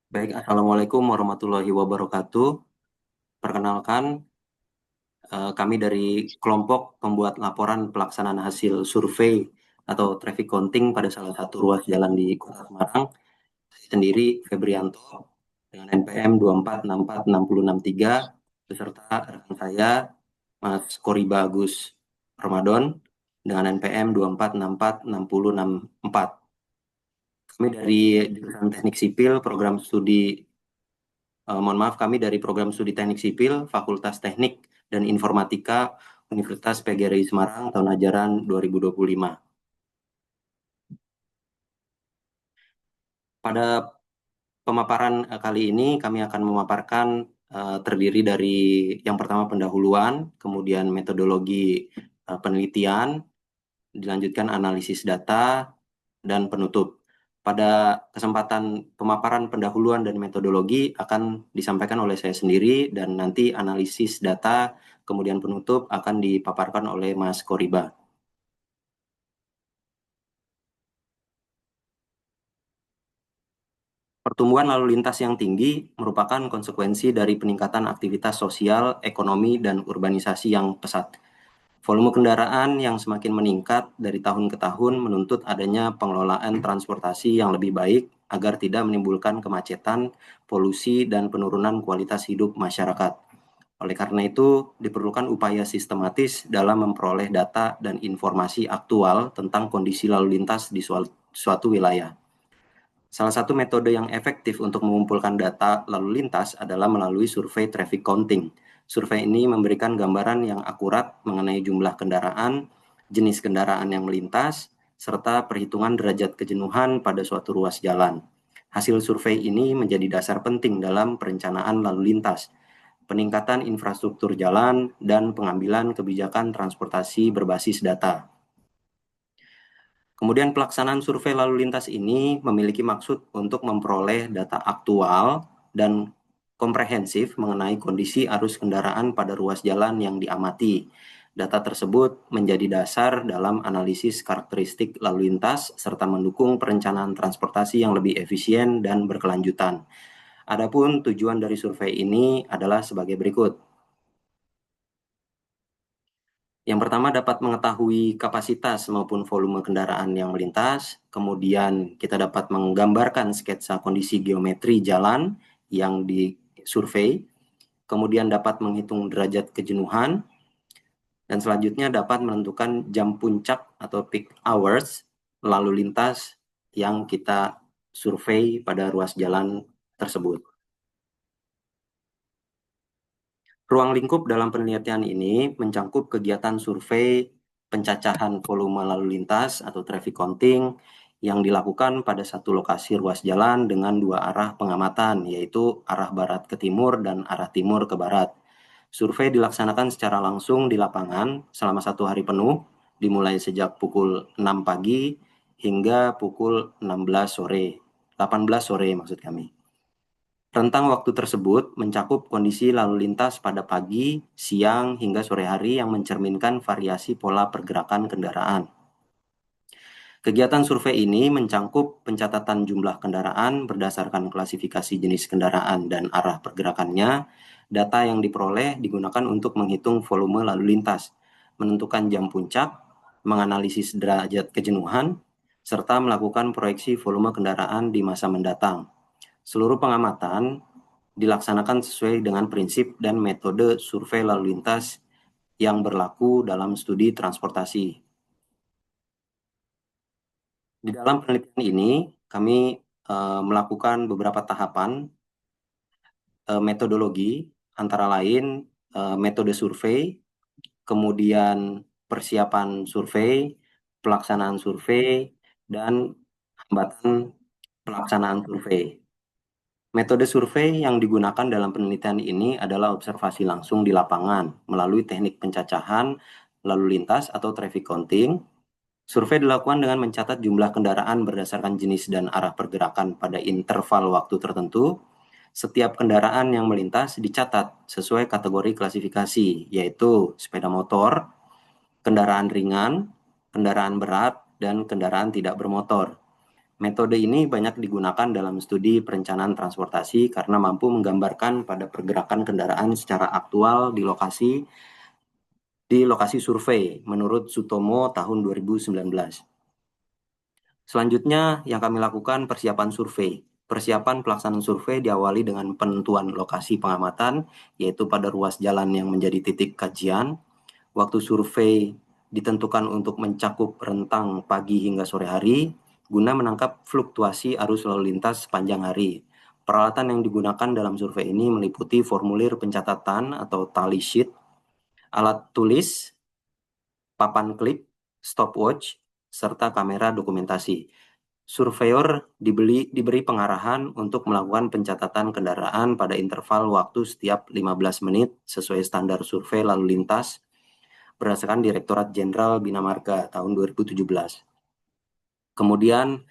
Baik, Assalamualaikum warahmatullahi wabarakatuh. Perkenalkan, kami dari kelompok pembuat laporan pelaksanaan hasil survei atau traffic counting pada salah satu ruas jalan di Kota Semarang. Saya sendiri, Febrianto, dengan NPM 24646063, beserta rekan saya, Mas Koriba Agus Ramadan, dengan NPM 24646064. Kami dari jurusan Teknik Sipil, program studi mohon maaf, kami dari program studi Teknik Sipil, Fakultas Teknik dan Informatika Universitas PGRI Semarang tahun ajaran 2025. Pada pemaparan kali ini kami akan memaparkan terdiri dari yang pertama pendahuluan, kemudian metodologi penelitian, dilanjutkan analisis data, dan penutup. Pada kesempatan pemaparan pendahuluan dan metodologi akan disampaikan oleh saya sendiri dan nanti analisis data kemudian penutup akan dipaparkan oleh Mas Koriba. Pertumbuhan lalu lintas yang tinggi merupakan konsekuensi dari peningkatan aktivitas sosial, ekonomi, dan urbanisasi yang pesat. Volume kendaraan yang semakin meningkat dari tahun ke tahun menuntut adanya pengelolaan transportasi yang lebih baik agar tidak menimbulkan kemacetan, polusi, dan penurunan kualitas hidup masyarakat. Oleh karena itu, diperlukan upaya sistematis dalam memperoleh data dan informasi aktual tentang kondisi lalu lintas di suatu wilayah. Salah satu metode yang efektif untuk mengumpulkan data lalu lintas adalah melalui survei traffic counting. Survei ini memberikan gambaran yang akurat mengenai jumlah kendaraan, jenis kendaraan yang melintas, serta perhitungan derajat kejenuhan pada suatu ruas jalan. Hasil survei ini menjadi dasar penting dalam perencanaan lalu lintas, peningkatan infrastruktur jalan, dan pengambilan kebijakan transportasi berbasis data. Kemudian pelaksanaan survei lalu lintas ini memiliki maksud untuk memperoleh data aktual dan komprehensif mengenai kondisi arus kendaraan pada ruas jalan yang diamati. Data tersebut menjadi dasar dalam analisis karakteristik lalu lintas serta mendukung perencanaan transportasi yang lebih efisien dan berkelanjutan. Adapun tujuan dari survei ini adalah sebagai berikut. Yang pertama dapat mengetahui kapasitas maupun volume kendaraan yang melintas, kemudian kita dapat menggambarkan sketsa kondisi geometri jalan yang disurvei, kemudian dapat menghitung derajat kejenuhan, dan selanjutnya dapat menentukan jam puncak atau peak hours lalu lintas yang kita survei pada ruas jalan tersebut. Ruang lingkup dalam penelitian ini mencakup kegiatan survei pencacahan volume lalu lintas atau traffic counting yang dilakukan pada satu lokasi ruas jalan dengan dua arah pengamatan, yaitu arah barat ke timur dan arah timur ke barat. Survei dilaksanakan secara langsung di lapangan selama 1 hari penuh, dimulai sejak pukul 6 pagi hingga pukul 16 sore, 18 sore maksud kami. Rentang waktu tersebut mencakup kondisi lalu lintas pada pagi, siang, hingga sore hari yang mencerminkan variasi pola pergerakan kendaraan. Kegiatan survei ini mencakup pencatatan jumlah kendaraan berdasarkan klasifikasi jenis kendaraan dan arah pergerakannya. Data yang diperoleh digunakan untuk menghitung volume lalu lintas, menentukan jam puncak, menganalisis derajat kejenuhan, serta melakukan proyeksi volume kendaraan di masa mendatang. Seluruh pengamatan dilaksanakan sesuai dengan prinsip dan metode survei lalu lintas yang berlaku dalam studi transportasi. Di dalam penelitian ini, kami melakukan beberapa tahapan metodologi, antara lain metode survei, kemudian persiapan survei, pelaksanaan survei, dan hambatan pelaksanaan survei. Metode survei yang digunakan dalam penelitian ini adalah observasi langsung di lapangan melalui teknik pencacahan lalu lintas atau traffic counting. Survei dilakukan dengan mencatat jumlah kendaraan berdasarkan jenis dan arah pergerakan pada interval waktu tertentu. Setiap kendaraan yang melintas dicatat sesuai kategori klasifikasi, yaitu sepeda motor, kendaraan ringan, kendaraan berat, dan kendaraan tidak bermotor. Metode ini banyak digunakan dalam studi perencanaan transportasi karena mampu menggambarkan pada pergerakan kendaraan secara aktual di lokasi survei menurut Sutomo tahun 2019. Selanjutnya yang kami lakukan persiapan survei. Persiapan pelaksanaan survei diawali dengan penentuan lokasi pengamatan, yaitu pada ruas jalan yang menjadi titik kajian. Waktu survei ditentukan untuk mencakup rentang pagi hingga sore hari, guna menangkap fluktuasi arus lalu lintas sepanjang hari. Peralatan yang digunakan dalam survei ini meliputi formulir pencatatan atau tally sheet, alat tulis, papan klip, stopwatch, serta kamera dokumentasi. Surveyor diberi pengarahan untuk melakukan pencatatan kendaraan pada interval waktu setiap 15 menit sesuai standar survei lalu lintas berdasarkan Direktorat Jenderal Bina Marga tahun 2017. Kemudian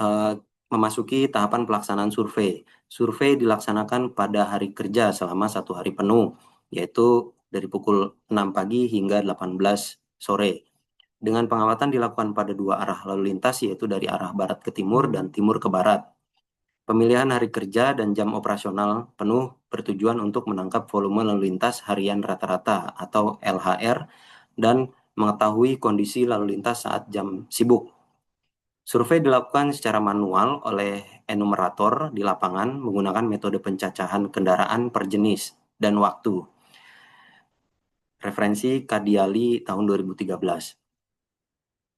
eh, memasuki tahapan pelaksanaan survei. Survei dilaksanakan pada hari kerja selama 1 hari penuh, yaitu dari pukul 6 pagi hingga 18 sore. Dengan pengamatan dilakukan pada 2 arah lalu lintas, yaitu dari arah barat ke timur dan timur ke barat. Pemilihan hari kerja dan jam operasional penuh bertujuan untuk menangkap volume lalu lintas harian rata-rata atau LHR dan mengetahui kondisi lalu lintas saat jam sibuk. Survei dilakukan secara manual oleh enumerator di lapangan menggunakan metode pencacahan kendaraan per jenis dan waktu. Referensi Kadiali tahun 2013.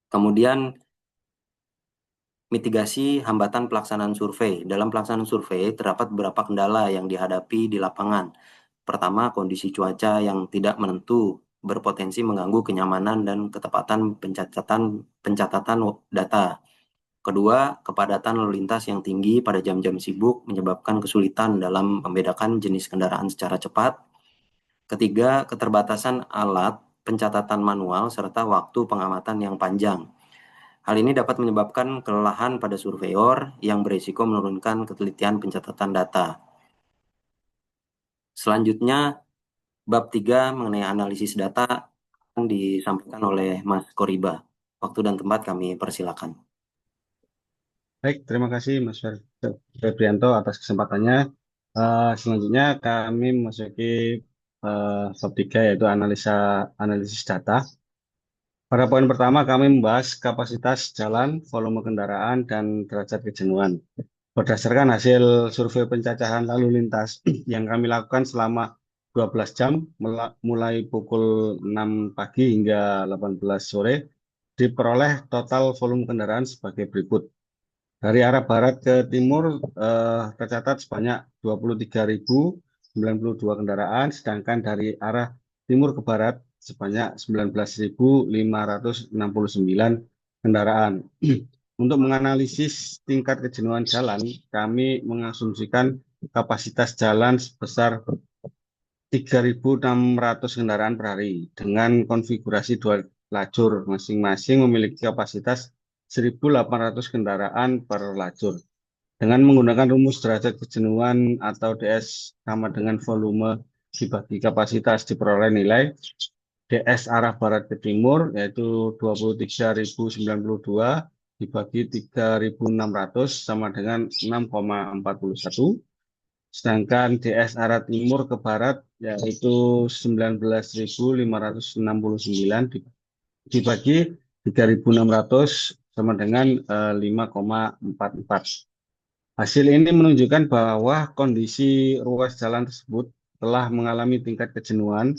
Kemudian mitigasi hambatan pelaksanaan survei. Dalam pelaksanaan survei terdapat beberapa kendala yang dihadapi di lapangan. Pertama, kondisi cuaca yang tidak menentu berpotensi mengganggu kenyamanan dan ketepatan pencatatan data. Kedua, kepadatan lalu lintas yang tinggi pada jam-jam sibuk menyebabkan kesulitan dalam membedakan jenis kendaraan secara cepat. Ketiga, keterbatasan alat pencatatan manual serta waktu pengamatan yang panjang. Hal ini dapat menyebabkan kelelahan pada surveyor yang berisiko menurunkan ketelitian pencatatan data. Selanjutnya, bab 3 mengenai analisis data akan disampaikan oleh Mas Koriba. Waktu dan tempat kami persilakan. Baik, terima kasih Mas Febrianto atas kesempatannya. Selanjutnya kami memasuki bab 3 yaitu analisis data. Pada poin pertama kami membahas kapasitas jalan, volume kendaraan, dan derajat kejenuhan. Berdasarkan hasil survei pencacahan lalu lintas yang kami lakukan selama 12 jam, mulai pukul 6 pagi hingga 18 sore, diperoleh total volume kendaraan sebagai berikut. Dari arah barat ke timur tercatat sebanyak 23.092 kendaraan, sedangkan dari arah timur ke barat sebanyak 19.569 kendaraan. Untuk menganalisis tingkat kejenuhan jalan, kami mengasumsikan kapasitas jalan sebesar 3.600 kendaraan per hari dengan konfigurasi 2 lajur, masing-masing memiliki kapasitas 1.800 kendaraan per lajur. Dengan menggunakan rumus derajat kejenuhan atau DS sama dengan volume dibagi kapasitas, diperoleh nilai DS arah barat ke timur yaitu 23.092 dibagi 3.600 sama dengan 6,41. Sedangkan DS arah timur ke barat yaitu 19.569 dibagi 3.600 sama dengan 5,44. Hasil ini menunjukkan bahwa kondisi ruas jalan tersebut telah mengalami tingkat kejenuhan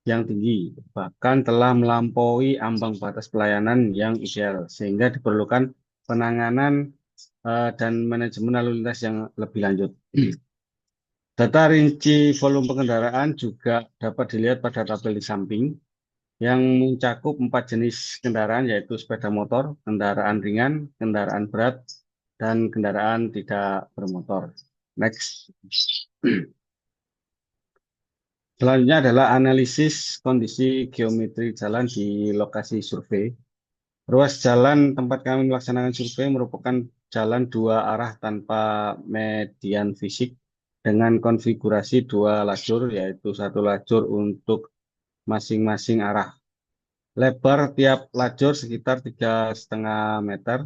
yang tinggi, bahkan telah melampaui ambang batas pelayanan yang ideal, sehingga diperlukan penanganan dan manajemen lalu lintas yang lebih lanjut. Data rinci volume kendaraan juga dapat dilihat pada tabel di samping yang mencakup 4 jenis kendaraan yaitu sepeda motor, kendaraan ringan, kendaraan berat, dan kendaraan tidak bermotor. Next. Selanjutnya adalah analisis kondisi geometri jalan di lokasi survei. Ruas jalan tempat kami melaksanakan survei merupakan jalan 2 arah tanpa median fisik dengan konfigurasi 2 lajur, yaitu 1 lajur untuk masing-masing arah. Lebar tiap lajur sekitar 3,5 meter.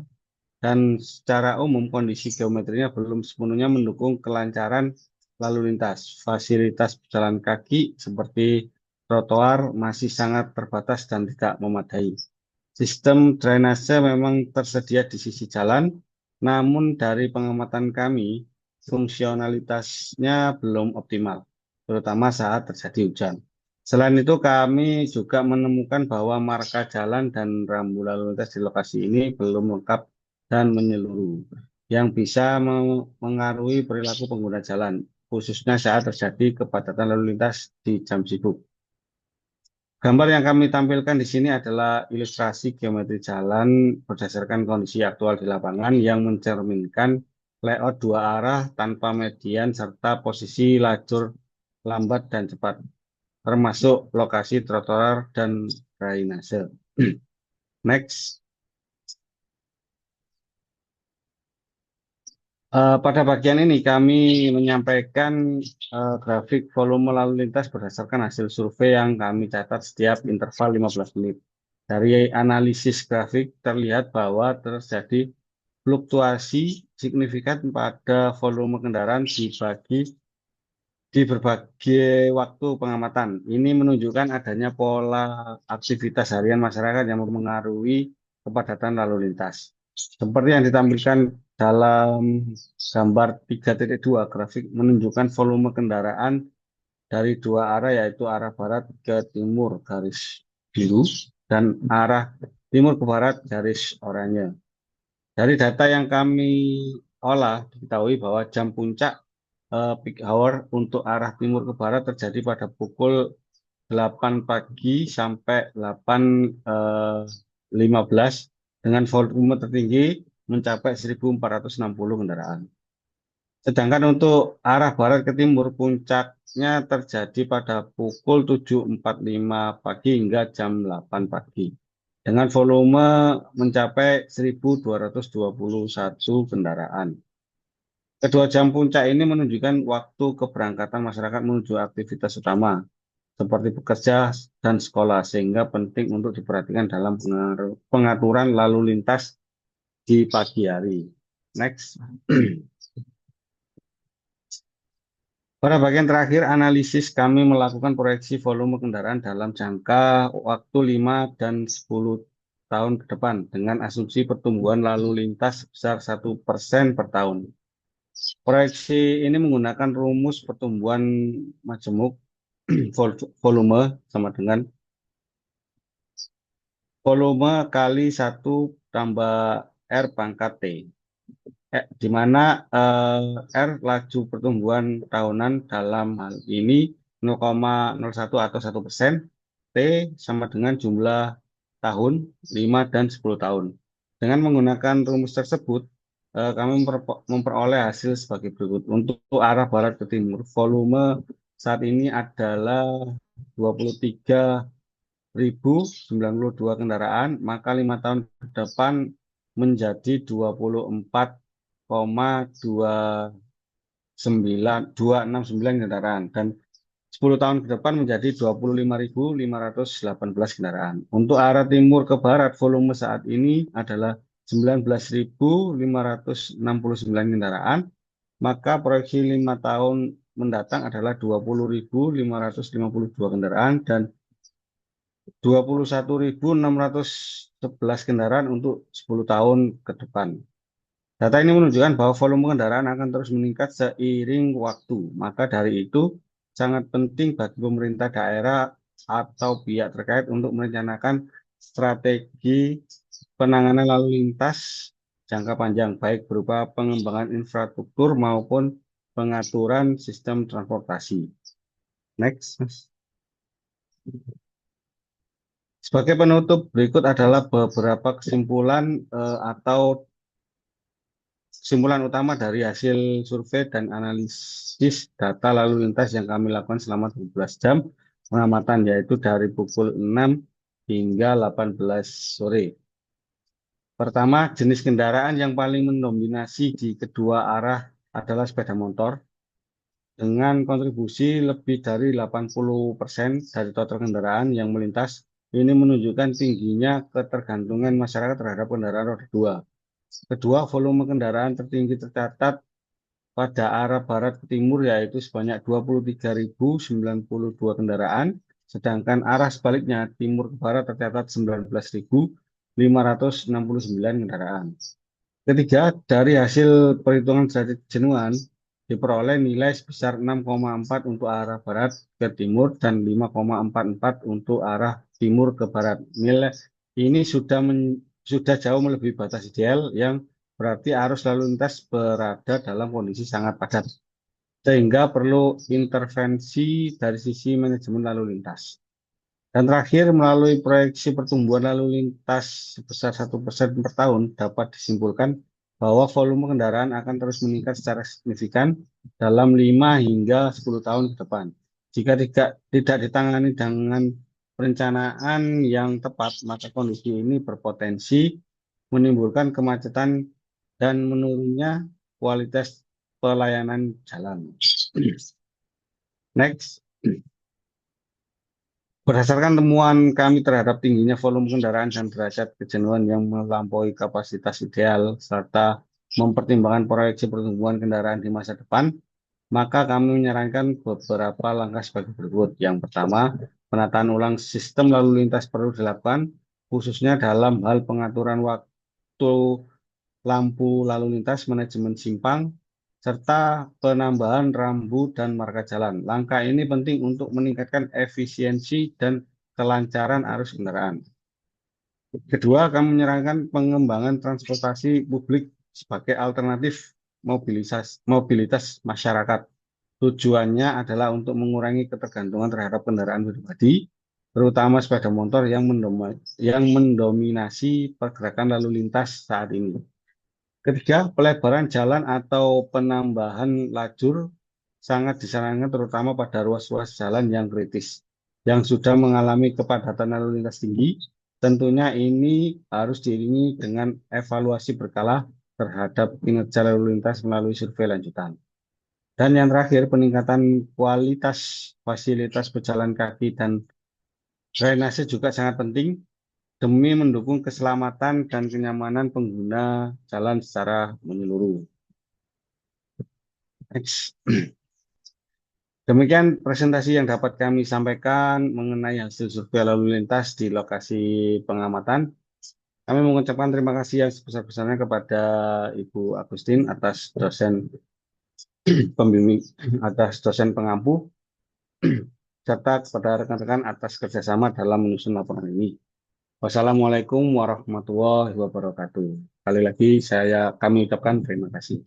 dan secara umum kondisi geometrinya belum sepenuhnya mendukung kelancaran lalu lintas. Fasilitas pejalan kaki seperti trotoar masih sangat terbatas dan tidak memadai. Sistem drainase memang tersedia di sisi jalan, namun dari pengamatan kami, fungsionalitasnya belum optimal, terutama saat terjadi hujan. Selain itu, kami juga menemukan bahwa marka jalan dan rambu lalu lintas di lokasi ini belum lengkap dan menyeluruh, yang bisa mengaruhi perilaku pengguna jalan, khususnya saat terjadi kepadatan lalu lintas di jam sibuk. Gambar yang kami tampilkan di sini adalah ilustrasi geometri jalan berdasarkan kondisi aktual di lapangan yang mencerminkan layout dua arah tanpa median serta posisi lajur lambat dan cepat, termasuk lokasi trotoar dan drainase. Next. Pada bagian ini kami menyampaikan grafik volume lalu lintas berdasarkan hasil survei yang kami catat setiap interval 15 menit. Dari analisis grafik terlihat bahwa terjadi fluktuasi signifikan pada volume kendaraan di berbagai waktu pengamatan. Ini menunjukkan adanya pola aktivitas harian masyarakat yang mempengaruhi kepadatan lalu lintas. Seperti yang ditampilkan dalam gambar 3.2, grafik menunjukkan volume kendaraan dari dua arah, yaitu arah barat ke timur garis biru dan arah timur ke barat garis oranye. Dari data yang kami olah, diketahui bahwa jam puncak peak hour untuk arah timur ke barat terjadi pada pukul 8 pagi sampai 8.15 dengan volume tertinggi mencapai 1.460 kendaraan. Sedangkan untuk arah barat ke timur, puncaknya terjadi pada pukul 7.45 pagi hingga jam 8 pagi. Dengan volume mencapai 1.221 kendaraan. Kedua jam puncak ini menunjukkan waktu keberangkatan masyarakat menuju aktivitas utama, seperti bekerja dan sekolah, sehingga penting untuk diperhatikan dalam pengaturan lalu lintas di pagi hari. Next. Pada bagian terakhir, analisis kami melakukan proyeksi volume kendaraan dalam jangka waktu 5 dan 10 tahun ke depan dengan asumsi pertumbuhan lalu lintas sebesar 1% per tahun. Proyeksi ini menggunakan rumus pertumbuhan majemuk volume sama dengan volume kali 1 tambah R pangkat T. Di mana R laju pertumbuhan tahunan dalam hal ini 0,01 atau 1%, T sama dengan jumlah tahun 5 dan 10 tahun. Dengan menggunakan rumus tersebut, kami memperoleh hasil sebagai berikut. Untuk arah barat ke timur, volume saat ini adalah 23.092 kendaraan, maka 5 tahun ke depan menjadi 24,269 kendaraan dan 10 tahun ke depan menjadi 25.518 kendaraan. Untuk arah timur ke barat, volume saat ini adalah 19.569 kendaraan, maka proyeksi 5 tahun mendatang adalah 20.552 kendaraan dan 21.611 kendaraan untuk 10 tahun ke depan. Data ini menunjukkan bahwa volume kendaraan akan terus meningkat seiring waktu. Maka dari itu, sangat penting bagi pemerintah daerah atau pihak terkait untuk merencanakan strategi penanganan lalu lintas jangka panjang, baik berupa pengembangan infrastruktur maupun pengaturan sistem transportasi. Next. Sebagai penutup, berikut adalah beberapa kesimpulan atau kesimpulan utama dari hasil survei dan analisis data lalu lintas yang kami lakukan selama 12 jam pengamatan, yaitu dari pukul 6 hingga 18 sore. Pertama, jenis kendaraan yang paling mendominasi di kedua arah adalah sepeda motor, dengan kontribusi lebih dari 80% dari total kendaraan yang melintas. Ini menunjukkan tingginya ketergantungan masyarakat terhadap kendaraan roda 2. Kedua, volume kendaraan tertinggi tercatat pada arah barat ke timur yaitu sebanyak 23.092 kendaraan, sedangkan arah sebaliknya timur ke barat tercatat 19.569 kendaraan. Ketiga, dari hasil perhitungan derajat kejenuhan diperoleh nilai sebesar 6,4 untuk arah barat ke timur dan 5,44 untuk arah timur ke barat. Nilai ini sudah jauh melebihi batas ideal yang berarti arus lalu lintas berada dalam kondisi sangat padat, sehingga perlu intervensi dari sisi manajemen lalu lintas. Dan terakhir, melalui proyeksi pertumbuhan lalu lintas sebesar 1% per tahun, dapat disimpulkan bahwa volume kendaraan akan terus meningkat secara signifikan dalam 5 hingga 10 tahun ke depan. Jika tidak ditangani dengan perencanaan yang tepat, maka kondisi ini berpotensi menimbulkan kemacetan dan menurunnya kualitas pelayanan jalan. Next. Berdasarkan temuan kami terhadap tingginya volume kendaraan dan derajat kejenuhan yang melampaui kapasitas ideal, serta mempertimbangkan proyeksi pertumbuhan kendaraan di masa depan, maka kami menyarankan beberapa langkah sebagai berikut. Yang pertama, penataan ulang sistem lalu lintas perlu dilakukan, khususnya dalam hal pengaturan waktu lampu lalu lintas, manajemen simpang, serta penambahan rambu dan marka jalan. Langkah ini penting untuk meningkatkan efisiensi dan kelancaran arus kendaraan. Kedua, kami menyarankan pengembangan transportasi publik sebagai alternatif mobilitas masyarakat. Tujuannya adalah untuk mengurangi ketergantungan terhadap kendaraan pribadi, terutama sepeda motor yang mendominasi pergerakan lalu lintas saat ini. Ketiga, pelebaran jalan atau penambahan lajur sangat disarankan terutama pada ruas-ruas jalan yang kritis, yang sudah mengalami kepadatan lalu lintas tinggi. Tentunya ini harus diiringi dengan evaluasi berkala terhadap kinerja lalu lintas melalui survei lanjutan. Dan yang terakhir, peningkatan kualitas fasilitas pejalan kaki dan drainase juga sangat penting demi mendukung keselamatan dan kenyamanan pengguna jalan secara menyeluruh. Next. Demikian presentasi yang dapat kami sampaikan mengenai hasil survei lalu lintas di lokasi pengamatan. Kami mengucapkan terima kasih yang sebesar-besarnya kepada Ibu Agustin atas dosen pembimbing, atas dosen pengampu, serta kepada rekan-rekan atas kerjasama dalam menyusun laporan ini. Wassalamualaikum warahmatullahi wabarakatuh. Kali lagi kami ucapkan terima kasih.